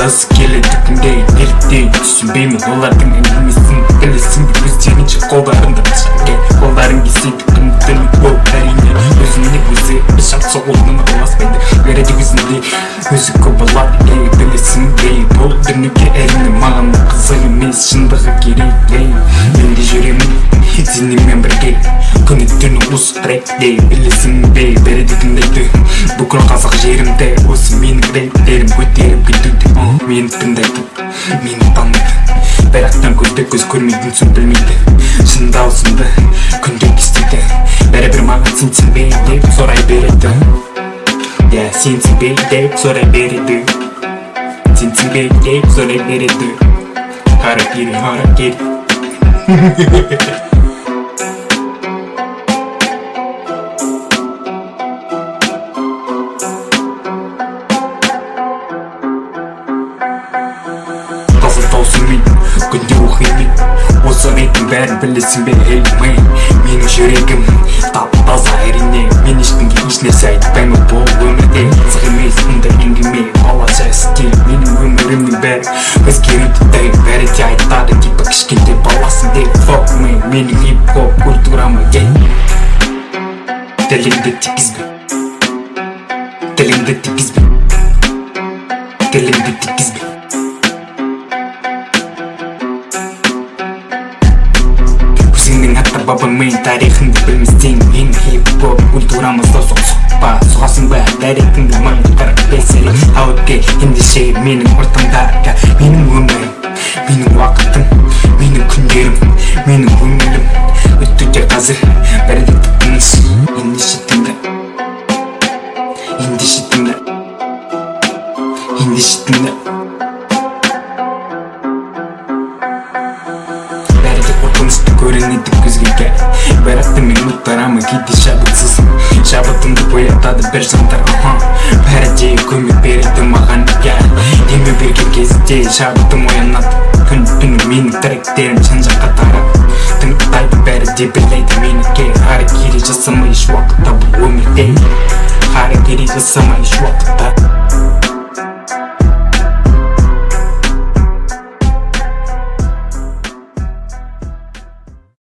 ыс келеді күнде неліктен түсінбеймін олардың әңгімесін білесің бе өздерінше қолдарында шаке қолдарың кеседі күн ол әрине өзіне өзі шатса оның аласпайды береді өзінде өзі көп алады білесің бе бұл дүниеге әрине маған қызық емес шындығы керек мен де жүремін сенімен бірге күні түні осы тректе білесің бе береді тыңдайды бүкіл қазақ жерімде осы менің рэптерім көтеріп кетуде мені тыңдайды мені таниды бірақтан көзбе көз көрмейтін соң білмейді шын даусымды күнде естиді бәрібір маған сенсің бе деп сұрай береді сенсің бе деп сұрай береді сенсің бе деп сұрай береді харакири таза даусыммен күнде оқимын осы рэптің бәрін білесің бе эй менің жүрегім тап-таза әрине мен ешкімге ешнәрсе айтпаймын бұл өмірде қызық емес мұндай әңгіме балаша стиль менің өмірімнің бәрі өзгереді бәрі де айтады типа кішкентай баласың деп fuck менің хип-хоп культурама тіліңді тигізбе тіліңді тигізбе тіліңді тигізбе өзіңнің ата-бабаңмен тарихыңды білмесең менің хип-хоп культурамызда соқпа соғасың ба дәретіңді маңды қырық бесері ал өтке ендеше менің ортамда менің өмірім менің уақытым менің күндерім менің көңілім өтуде қазір бәрі де тыныш ендеше тыңда ендеше тыңда ендеше тыңда бәрі де қорқынышты көрінеді көзге бірақ та мен ұмыттарамын кейде шабытымды оятады бір жандар бәрі де көмек береді маған демеу берген кезде шабытым оянады күн-түні менің тректерім жан-жаққа тарап тыңдайды бәрі де біледі меніке харакири жасамай еш уақытта бұл өмірде харакири жасамай еш уақытта